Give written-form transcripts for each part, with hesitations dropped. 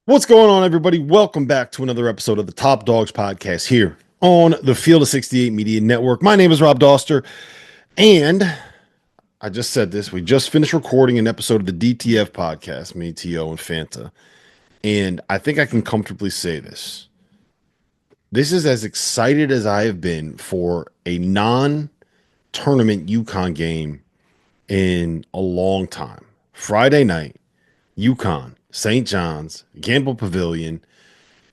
What's going on, everybody? Welcome back to another episode of the Top Dogs Podcast here on the Field of 68 Media Network. My name is Rob Doster, and I just said this. We just finished recording an episode of the DTF podcast, me, T.O., and Fanta. And I think I can comfortably say this. This is as excited as I have been for a non tournament UConn game in a long time. Friday night, UConn, St. John's, Gamble Pavilion.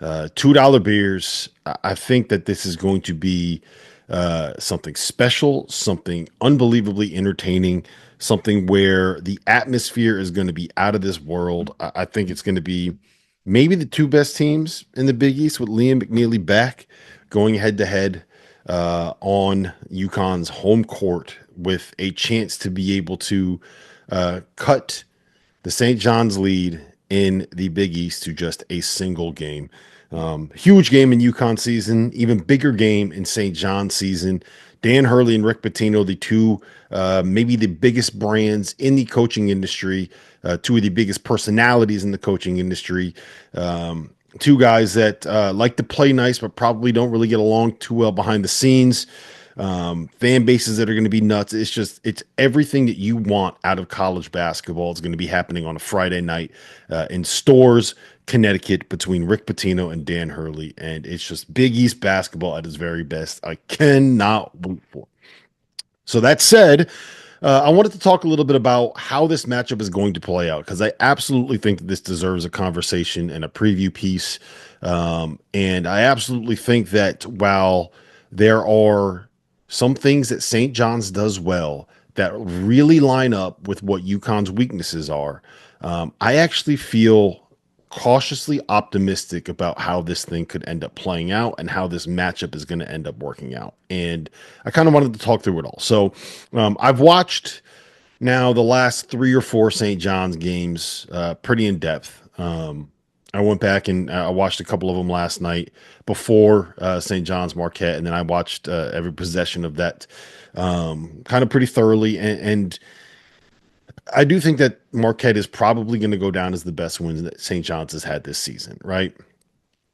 $2 beers. I think that this is going to be something special, something unbelievably entertaining, something where the atmosphere is going to be out of this world. I think it's going to be maybe the two best teams in the Big East with Liam McNeely back going head to head on UConn's home court with a chance to be able to cut the St. John's lead in the Big East to just a single game. Huge game in UConn season, even bigger game in St. John's season. Dan Hurley and Rick Pitino, the two maybe the biggest brands in the coaching industry, two of the biggest personalities in the coaching industry. Two guys that like to play nice, but probably don't really get along too well behind the scenes. Fan bases that are going to be nuts. It's everything that you want out of college basketball. It's going to be happening on a Friday night in Stores, Connecticut, between Rick Pitino and Dan Hurley. And it's just Big East basketball at its very best. I cannot wait for it. So that said, I wanted to talk a little bit about how this matchup is going to play out because I absolutely think that this deserves a conversation and a preview piece. And I absolutely think that while there are some things that St. John's does well that really line up with what UConn's weaknesses are, I actually feel cautiously optimistic about how this thing could end up playing out and how this matchup is going to end up working out. And I kind of wanted to talk through it all. So I've watched now the last 3 or 4 St. John's games pretty in depth. I went back and I watched a couple of them last night before St. John's Marquette, and then I watched every possession of that kind of pretty thoroughly. And I do think that Marquette is probably going to go down as the best wins that St. John's has had this season, right?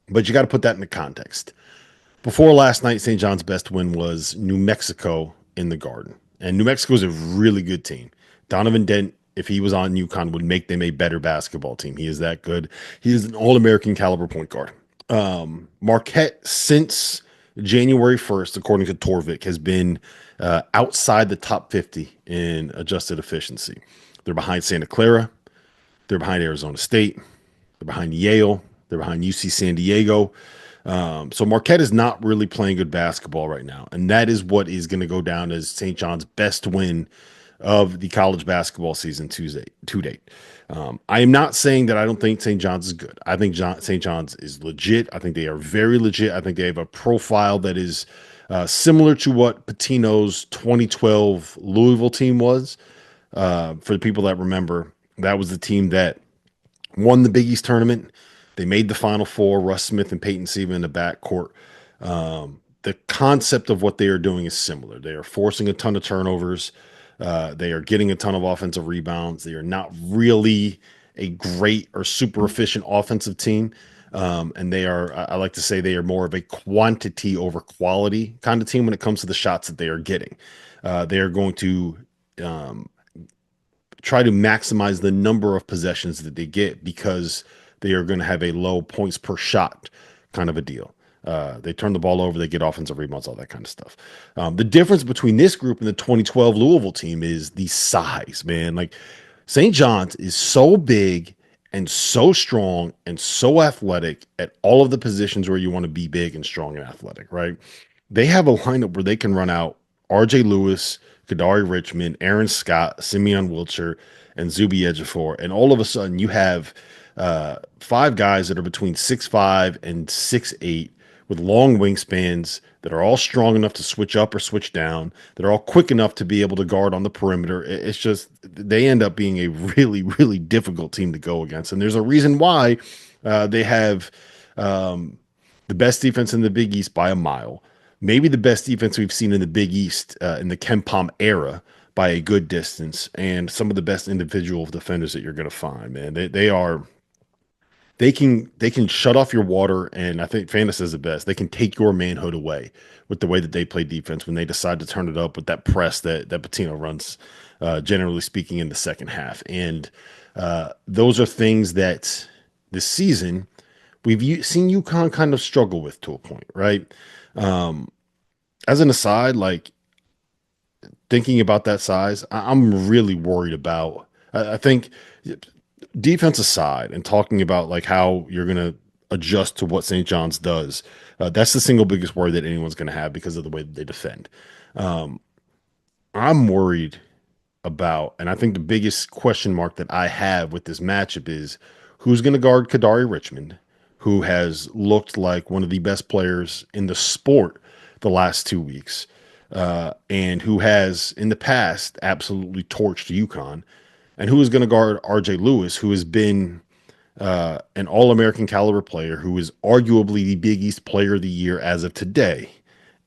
But you got to put that into context. Before last night, St. John's best win was New Mexico in the Garden. And New Mexico is a really good team. Donovan Dent, if he was on UConn, would make them a better basketball team. He is that good. He is an All-American caliber point guard. Marquette, since January 1st, according to Torvik, has been outside the top 50 in adjusted efficiency. They're behind Santa Clara. They're behind Arizona State. They're behind Yale. They're behind UC San Diego. So Marquette is not really playing good basketball right now. And that is what is going to go down as St. John's best win of the college basketball season to date. I am not saying that I don't think St. John's is good. I think St. John's is legit. I think they are very legit. I think they have a profile that is similar to what Patino's 2012 Louisville team was. For the people that remember, that was the team that won the Big East tournament. They made the Final Four. Russ Smith and Peyton Siva in the backcourt. The concept of what they are doing is similar. They are forcing a ton of turnovers. They are getting a ton of offensive rebounds. They are not really a great or super efficient offensive team. And they are, I like to say, they are more of a quantity over quality kind of team when it comes to the shots that they are getting. They are going to try to maximize the number of possessions that they get because they are going to have a low points per shot kind of a deal. They turn the ball over, they get offensive rebounds, all that kind of stuff. The difference between this group and the 2012 Louisville team is the size, man. Like St. John's is so big and so strong and so athletic at all of the positions where you want to be big and strong and athletic, right? They have a lineup where they can run out RJ Lewis, Kadari Richmond, Aaron Scott, Simeon Wilcher, and Zuby Ejiofor. And all of a sudden you have 5 guys that are between 6'5" and 6'8" with long wingspans that are all strong enough to switch up or switch down, that are all quick enough to be able to guard on the perimeter. It's just, they end up being a really, really difficult team to go against. And there's a reason why they have the best defense in the Big East by a mile, maybe the best defense we've seen in the Big East in the Ken Pom era by a good distance, and some of the best individual defenders that you're going to find, man. They are they can shut off your water, and I think Fantasy says it best. They can take your manhood away with the way that they play defense when they decide to turn it up with that press that Patino runs, generally speaking, in the second half. And those are things that this season seen UConn kind of struggle with to a point, right? As an aside, like thinking about that size, I'm really worried about. I think defense aside, and talking about like how you're going to adjust to what St. John's does, that's the single biggest worry that anyone's going to have because of the way that they defend. Um, I'm worried about, and I think the biggest question mark that I have with this matchup is who's going to guard Kadari Richmond, who has looked like one of the best players in the sport the last 2 weeks, and who has in the past absolutely torched UConn, and who is going to guard RJ Lewis, who has been an All American caliber player, who is arguably the Big East Player of the Year as of today,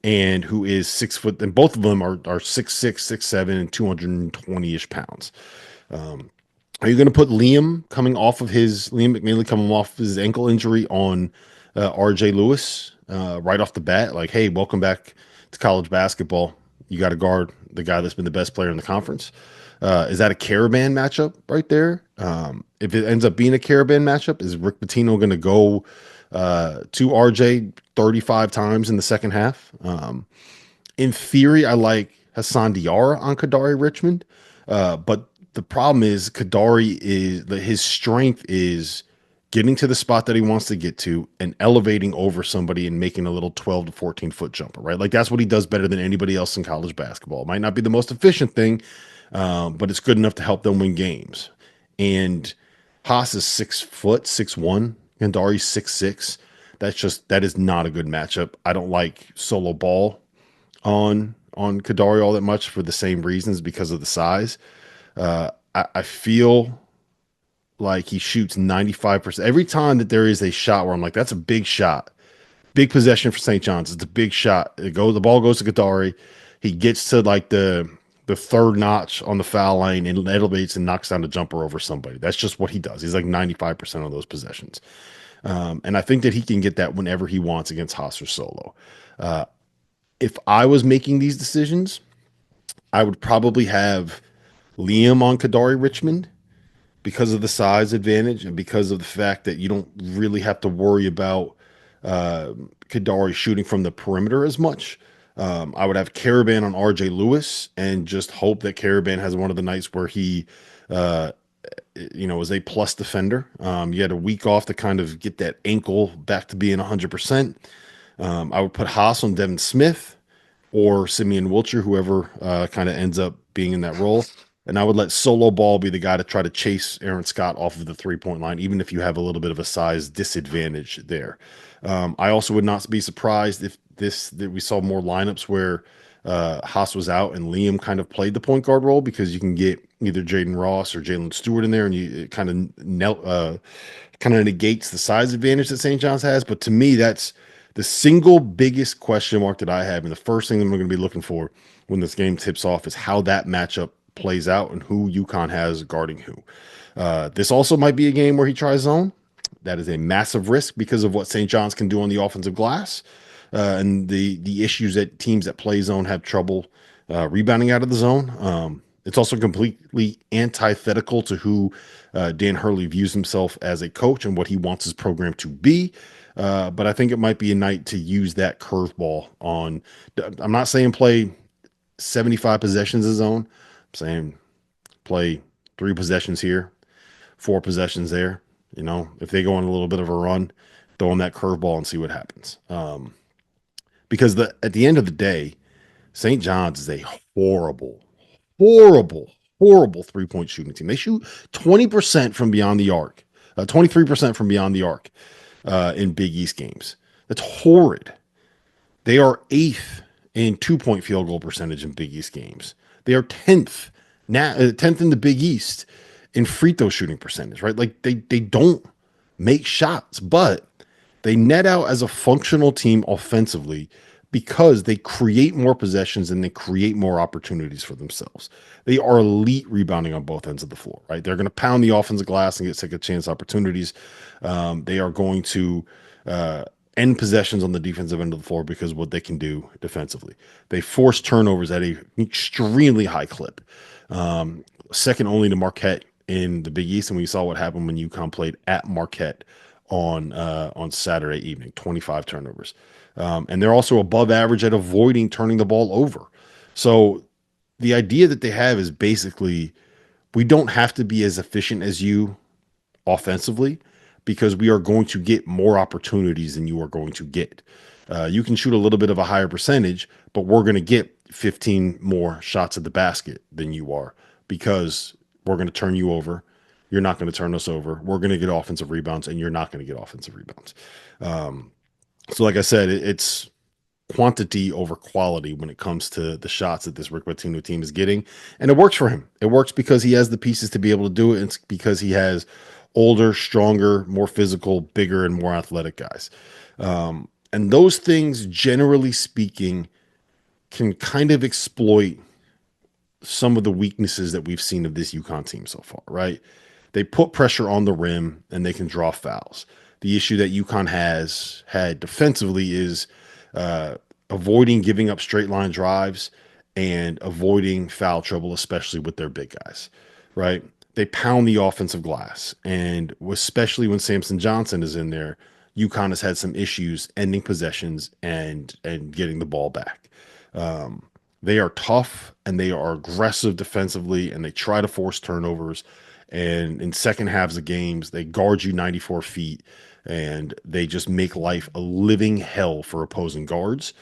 and who is 6 foot, and both of them are 6'6", 6'7", and 220-ish pounds. Are you going to put Liam McNeely coming off his ankle injury on RJ Lewis right off the bat? Like, hey, welcome back to college basketball. You got to guard the guy that's been the best player in the conference. Is that a Caravan matchup right there? If it ends up being a Caravan matchup, is Rick Pitino going to go to RJ 35 times in the second half? In theory, I like Hassan Diarra on Kadari Richmond, but the problem is his strength is getting to the spot that he wants to get to and elevating over somebody and making a little 12 to 14-foot jumper, right? Like that's what he does better than anybody else in college basketball. It might not be the most efficient thing, but it's good enough to help them win games. And Haas is 6 foot, 6'1", and Dari's 6'6". That is not a good matchup. I don't like solo ball on Kadari all that much for the same reasons because of the size. I feel like he shoots 95%. Every time that there is a shot where I'm like, that's a big shot, big possession for St. John's. It's a big shot. The ball goes to Kadari. He gets to like the third notch on the foul line and elevates and knocks down a jumper over somebody. That's just what he does. He's like 95% of those possessions. And I think that he can get that whenever he wants against Haas or Solo. If I was making these decisions, I would probably have Liam on Kadari Richmond because of the size advantage and because of the fact that you don't really have to worry about Kadari shooting from the perimeter as much. I would have Caravan on RJ Lewis and just hope that Caravan has one of the nights where he, is a plus defender. You had a week off to kind of get that ankle back to being 100%. I would put Haas on Devin Smith or Simeon Wilcher, whoever kind of ends up being in that role. And I would let Solo Ball be the guy to try to chase Aaron Scott off of the three-point line, even if you have a little bit of a size disadvantage there. I also would not be surprised if that we saw more lineups where Haas was out and Liam kind of played the point guard role, because you can get either Jaden Ross or Jalen Stewart in there, and it kind of negates the size advantage that St. John's has. But to me, that's the single biggest question mark that I have, and the first thing that I'm going to be looking for when this game tips off is how that matchup plays out and who UConn has guarding who. This also might be a game where he tries zone. That is a massive risk because of what St. John's can do on the offensive glass, and the issues that teams that play zone have trouble rebounding out of the zone. It's also completely antithetical to who Dan Hurley views himself as a coach and what he wants his program to be. But I think it might be a night to use that curveball on. I'm not saying play 75 possessions of zone. I'm saying play 3 possessions here, 4 possessions there. If they go on a little bit of a run, throw them that curveball and see what happens. Because at the end of the day, St. John's is a horrible, horrible, horrible 3-point shooting team. They shoot 20% from beyond the arc, 23% from beyond the arc in Big East games. That's horrid. They are 8th in 2-point field goal percentage in Big East games. They are 10th in the Big East in free throw shooting percentage, right? Like they don't make shots, but they net out as a functional team offensively because they create more possessions and they create more opportunities for themselves. They are elite rebounding on both ends of the floor, right? They're going to pound the offensive glass and get second chance opportunities. They are going to uh, end possessions on the defensive end of the floor because of what they can do defensively. They force turnovers at an extremely high clip, second only to Marquette in the Big East, and we saw what happened when UConn played at Marquette on Saturday evening, 25 turnovers. And they're also above average at avoiding turning the ball over. So the idea that they have is basically we don't have to be as efficient as you offensively because we are going to get more opportunities than you are going to get. You can shoot a little bit of a higher percentage, but we're going to get 15 more shots at the basket than you are because we're going to turn you over. You're not going to turn us over. We're going to get offensive rebounds, and you're not going to get offensive rebounds. So, like I said, it's quantity over quality when it comes to the shots that this Rick Pitino team is getting. And it works for him. It works because he has the pieces to be able to do it. And it's because he has older, stronger, more physical, bigger, and more athletic guys. And those things, generally speaking, can kind of exploit some of the weaknesses that we've seen of this UConn team so far, right? They put pressure on the rim and they can draw fouls. The issue that UConn has had defensively is uh, avoiding giving up straight line drives and avoiding foul trouble, especially with their big guys, right? They pound the offensive glass. And especially when Samson Johnson is in there, UConn has had some issues ending possessions and getting the ball back. They are tough and they are aggressive defensively and they try to force turnovers. And in second halves of games, they guard you 94 feet and they just make life a living hell for opposing guards.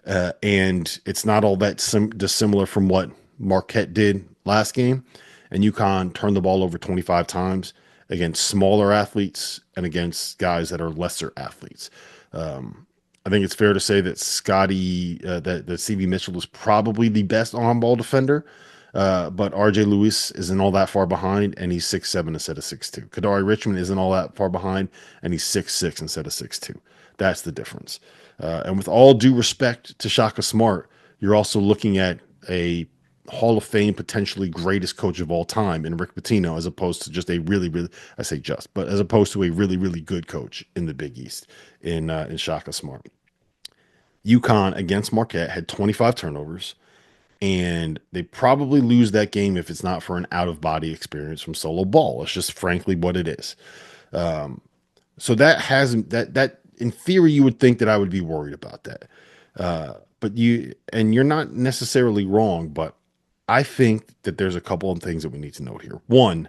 And it's not all that dissimilar from what Marquette did last game. And UConn turned the ball over 25 times against smaller athletes and against guys that are lesser athletes. I think it's fair to say that that CV Mitchell is probably the best on-ball defender, but RJ Lewis isn't all that far behind, and he's 6'7" instead of 6'2". Kadari Richmond isn't all that far behind, and he's 6'6" instead of 6'2". That's the difference. And with all due respect to Shaka Smart, you're also looking at a Hall of Fame, potentially greatest coach of all time in Rick Pitino, as opposed to just a really, really, I say just, but as opposed to a really, really good coach in the Big East in Shaka Smart. UConn against Marquette had 25 turnovers, and they probably lose that game if it's not for an out of body experience from Solo Ball. It's just frankly what it is. So that has that in theory you would think that I would be worried about that, but you're not necessarily wrong. But I think that there's a couple of things that we need to note here. One,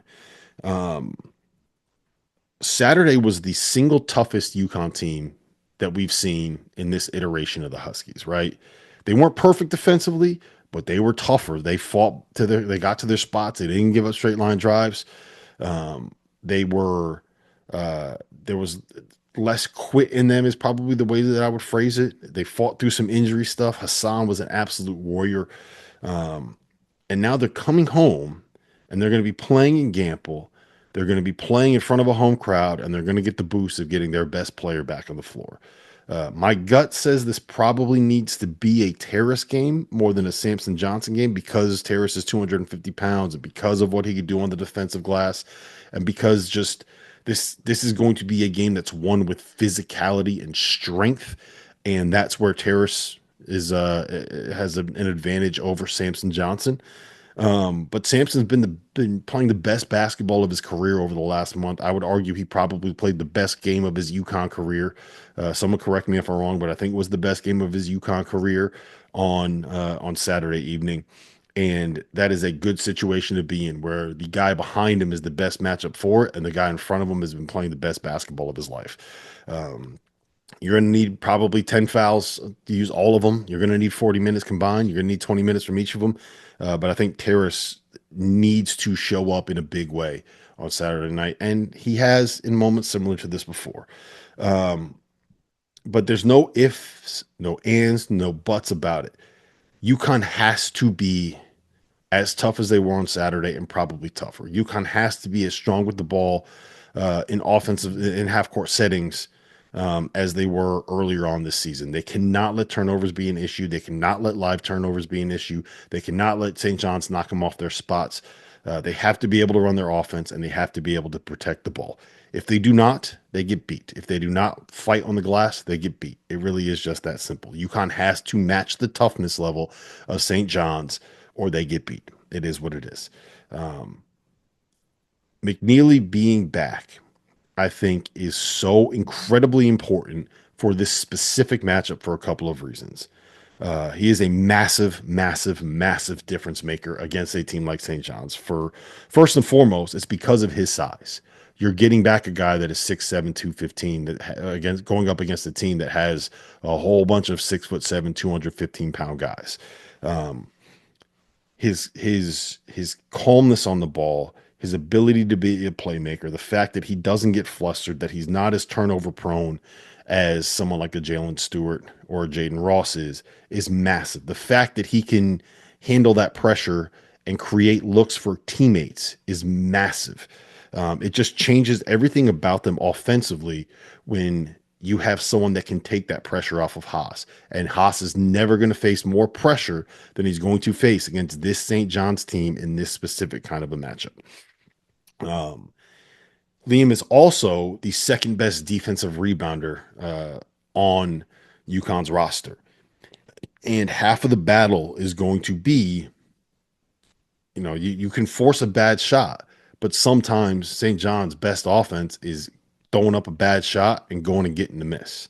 Saturday was the single toughest UConn team that we've seen in this iteration of the Huskies, right? They weren't perfect defensively, but they were tougher. They got to their spots. They didn't give up straight line drives. They were, there was less quit in them is probably the way that I would phrase it. They fought through some injury stuff. Hassan was an absolute warrior. And now they're coming home and they're going to be playing in Gamble. They're going to be playing in front of a home crowd, and they're going to get the boost of getting their best player back on the floor. My gut says this probably needs to be a Terrace game more than a Samson Johnson game because Terrace is 250 pounds and because of what he could do on the defensive glass and because just this is going to be a game that's won with physicality and strength, and that's where Terrace is has an advantage over Samson Johnson. But Sampson's been playing the best basketball of his career over the last month. I would argue he probably played the best game of his UConn career. Someone correct me if I'm wrong, but I think it was the best game of his UConn career on Saturday evening. And that is a good situation to be in, where the guy behind him is the best matchup for it, and the guy in front of him has been playing the best basketball of his life. You're going to need probably 10 fouls to use all of them. You're going to need 40 minutes combined. You're going to need 20 minutes from each of them. But I think Terrace needs to show up in a big way on Saturday night. And he has in moments similar to this before. But there's no ifs, no ands, no buts about it. UConn has to be as tough as they were on Saturday and probably tougher. UConn has to be as strong with the ball in offensive, in half court settings as they were earlier on this season. They cannot let turnovers be an issue. They cannot let live turnovers be an issue. They cannot let St. John's knock them off their spots. They have to be able to run their offense, and they have to be able to protect the ball. If they do not, they get beat. If they do not fight on the glass, they get beat. It really is just that simple. UConn has to match the toughness level of St. John's, or they get beat. It is what it is. Um, McNeely being back, I think, is so incredibly important for this specific matchup for a couple of reasons. He is a massive, massive, massive difference maker against a team like St. John's. For first and foremost, it's because of his size. You're getting back a guy that is 6'7", 215, that against going up against a team that has a whole bunch of 6'7", 215-pound guys. Um, his calmness on the ball, his ability to be a playmaker, the fact that he doesn't get flustered, that he's not as turnover prone as someone like a Jalen Stewart or a Jaden Ross is massive. The fact that he can handle that pressure and create looks for teammates is massive. It just changes everything about them offensively when you have someone that can take that pressure off of Haas. And Haas is never going to face more pressure than he's going to face against this St. John's team in this specific kind of a matchup. Um, Liam is also the second best defensive rebounder on UConn's roster. And half of the battle is going to be, you can force a bad shot, but sometimes St. John's best offense is throwing up a bad shot and going and getting the miss.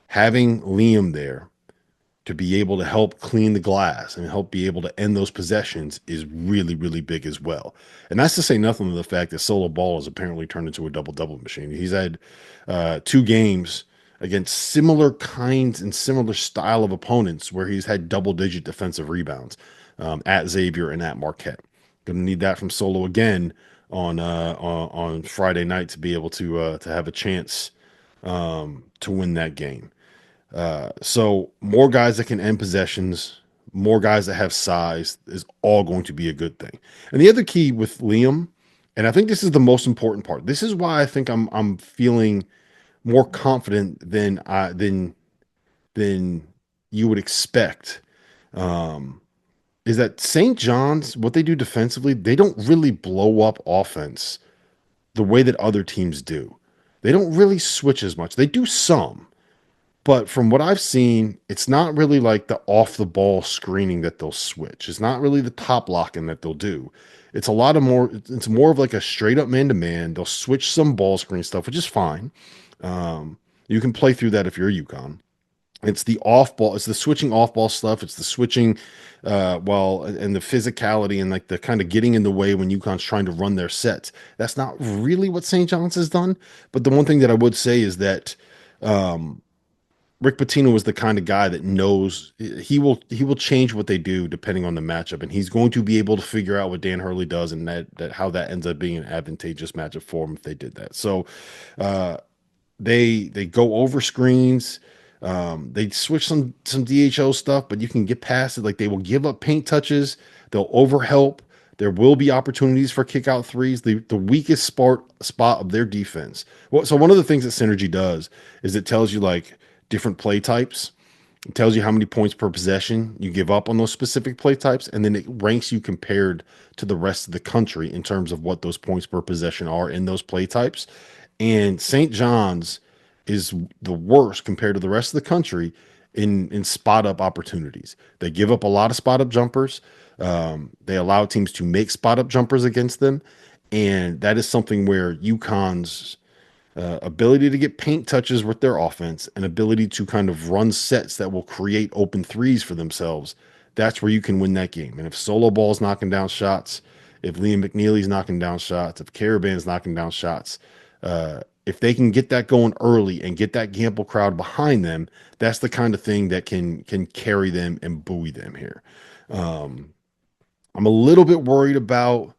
Having Liam there to be able to help clean the glass and help be able to end those possessions is really, really big as well. And that's to say nothing of the fact that Solo Ball has apparently turned into a double-double machine. He's had 2 games against similar kinds and similar style of opponents where he's had double-digit defensive rebounds at Xavier and at Marquette. Going to need that from Solo again on Friday night to be able to have a chance to win that game. So more guys that can end possessions, more guys that have size is all going to be a good thing. And the other key with Liam, and I think this is the most important part. This is why I think I'm feeling more confident than you would expect. Is that St. John's, what they do defensively, they don't really blow up offense the way that other teams do. They don't really switch as much. They do some. But from what I've seen, it's not really like the off the ball screening that they'll switch. It's not really the top locking that they'll do. It's a lot of more, it's more of like a straight up man to man. They'll switch some ball screen stuff, which is fine. You can play through that if you're a UConn. It's the off ball, it's the switching off ball stuff. It's the switching, and the physicality and like the kind of getting in the way when UConn's trying to run their sets. That's not really what St. John's has done. But the one thing that I would say is that, Rick Pitino is the kind of guy that knows he will change what they do depending on the matchup, and he's going to be able to figure out what Dan Hurley does and that how that ends up being an advantageous matchup for him if they did that. So they go over screens, they switch some DHO stuff, but you can get past it. Like they will give up paint touches, they'll overhelp. There will be opportunities for kick out threes. The weakest spot of their defense. Well, so one of the things that Synergy does is it tells you like different play types. It tells you how many points per possession you give up on those specific play types, and then it ranks you compared to the rest of the country in terms of what those points per possession are in those play types. And St. John's is the worst compared to the rest of the country in spot up opportunities. They give up a lot of spot up jumpers. They allow teams to make spot up jumpers against them, and that is something where UConn's ability to get paint touches with their offense and ability to kind of run sets that will create open threes for themselves. That's where you can win that game. And if Solo Ball's knocking down shots, if Liam McNeely's knocking down shots, if Caravan's knocking down shots, if they can get that going early and get that Gamble crowd behind them, that's the kind of thing that can carry them and buoy them here. I'm a little bit worried about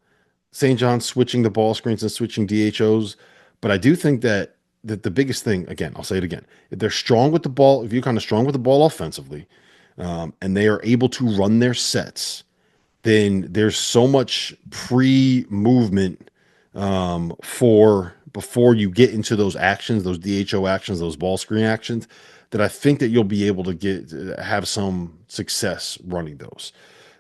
St. John's switching the ball screens and switching DHOs. But I do think that the biggest thing, again, I'll say it again, if they're strong with the ball, if you're kind of strong with the ball offensively, and they are able to run their sets, then there's so much pre-movement for before you get into those actions, those DHO actions, those ball screen actions, that I think that you'll be able to have some success running those.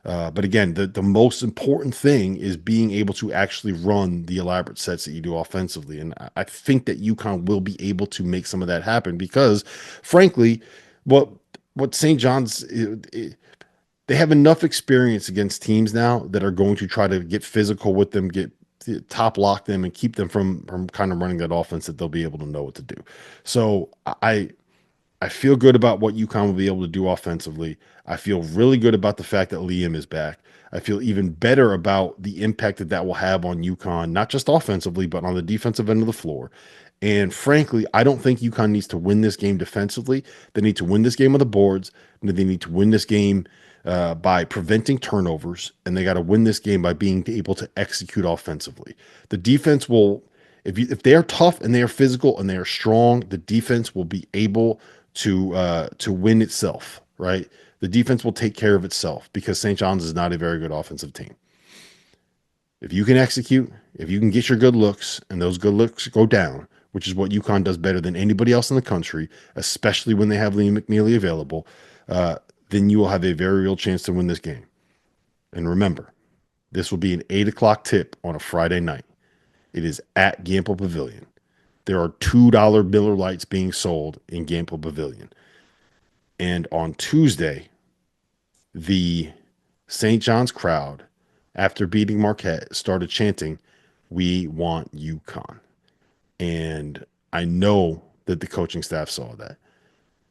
But again, the most important thing is being able to actually run the elaborate sets that you do offensively. And I think that UConn will be able to make some of that happen because, frankly, what St. John's, they have enough experience against teams now that are going to try to get physical with them, get top lock them, and keep them from kind of running that offense that they'll be able to know what to do. So I feel good about what UConn will be able to do offensively. I feel really good about the fact that Liam is back. I feel even better about the impact that will have on UConn, not just offensively, but on the defensive end of the floor. And frankly, I don't think UConn needs to win this game defensively. They need to win this game on the boards, and they need to win this game by preventing turnovers, and they got to win this game by being able to execute offensively. The defense will, if they are tough and they are physical and they are strong, the defense will be able to win itself, right? The defense will take care of itself because St. John's is not a very good offensive team. If you can execute, if you can get your good looks and those good looks go down, which is what UConn does better than anybody else in the country, especially when they have Liam McNeely available, then you will have a very real chance to win this game. And remember, this will be an 8 o'clock tip on a Friday night. It is at Gamble Pavilion. There are $2 Miller Lights being sold in Gamble Pavilion. And on Tuesday, the St. John's crowd, after beating Marquette, started chanting, "We want UConn." And I know that the coaching staff saw that.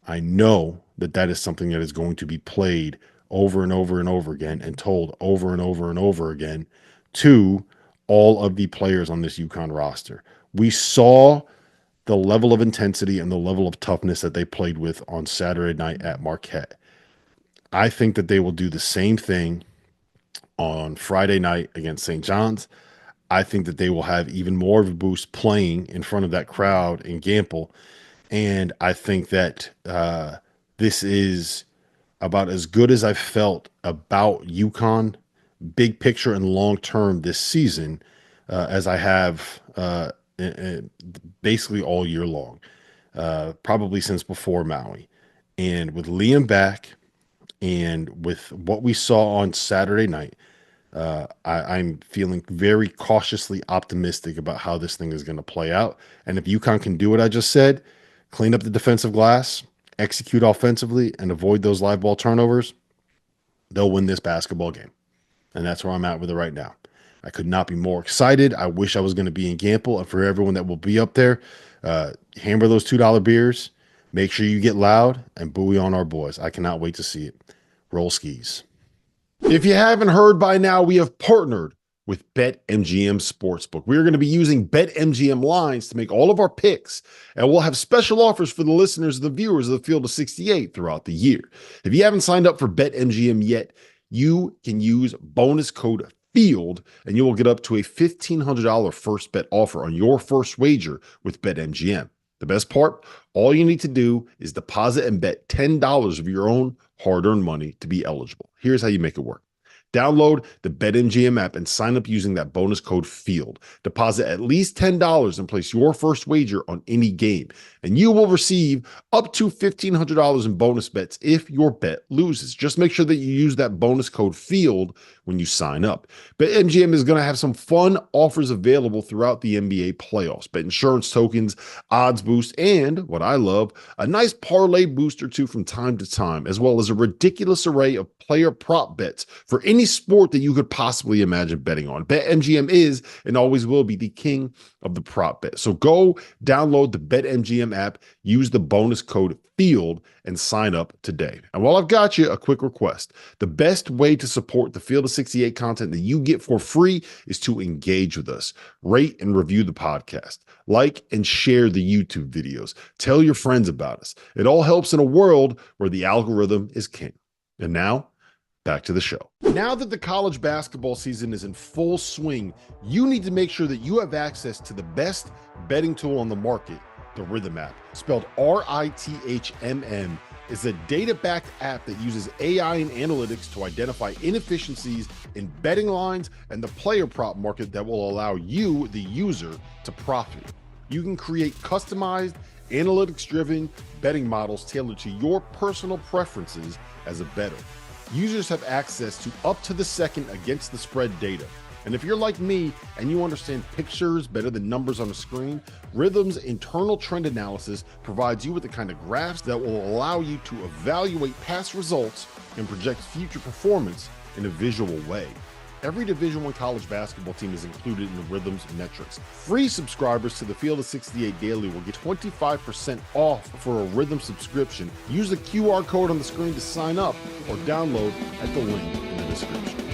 I know that that is something that is going to be played over and over and over again and told over and over and over again to all of the players on this UConn roster. We saw the level of intensity and the level of toughness that they played with on Saturday night at Marquette. I think that they will do the same thing on Friday night against St. John's. I think that they will have even more of a boost playing in front of that crowd in Gamble. And I think that this is about as good as I've felt about UConn, big picture and long term this season, as I have basically all year long, probably since before Maui. And with Liam back and with what we saw on Saturday night, I'm feeling very cautiously optimistic about how this thing is going to play out. And if UConn can do what I just said, clean up the defensive glass, execute offensively, and avoid those live ball turnovers, they'll win this basketball game. And that's where I'm at with it right now. I could not be more excited. I wish I was going to be in Gamble. And for everyone that will be up there, hammer those $2 beers. Make sure you get loud and buoy on our boys. I cannot wait to see it. Roll skis. If you haven't heard by now, we have partnered with Betmgm Sportsbook. We're going to be using Betmgm lines to make all of our picks, and we'll have special offers for the listeners and the viewers of the Field of 68 throughout the year. If you haven't signed up for Betmgm yet, you can use bonus code FIELD, and you will get up to a $1,500 first bet offer on your first wager with BetMGM. The best part, all you need to do is deposit and bet $10 of your own hard-earned money to be eligible. Here's how you make it work. Download the BetMGM app and sign up using that bonus code FIELD. Deposit at least $10 and place your first wager on any game, and you will receive up to $1,500 in bonus bets if your bet loses. Just make sure that you use that bonus code FIELD when you sign up. BetMGM is going to have some fun offers available throughout the NBA playoffs. Bet insurance tokens, odds boost, and what I love, a nice parlay boost or two from time to time, as well as a ridiculous array of player prop bets for any sport that you could possibly imagine betting on. BetMGM is and always will be the king of the prop bet. So go download the BetMGM app, use the bonus code FIELD, and sign up today. And while I've got you, a quick request. The best way to support the Field of 68 content that you get for free is to engage with us. Rate and review the podcast. Like and share the YouTube videos. Tell your friends about us. It all helps in a world where the algorithm is king. And now, back to the show. Now that the college basketball season is in full swing, you need to make sure that you have access to the best betting tool on the market, the Rithmm app. Spelled RITHMM, is a data-backed app that uses AI and analytics to identify inefficiencies in betting lines and the player prop market that will allow you, the user, to profit. You can create customized, analytics-driven betting models tailored to your personal preferences as a bettor. Users have access to up-to-the-second against-the-spread data. And if you're like me and you understand pictures better than numbers on a screen, Rithmm's internal trend analysis provides you with the kind of graphs that will allow you to evaluate past results and project future performance in a visual way. Every Division I college basketball team is included in Rithmm's metrics. Free subscribers to the Field of 68 Daily will get 25% off for a Rithmm subscription. Use the QR code on the screen to sign up or download at the link in the description.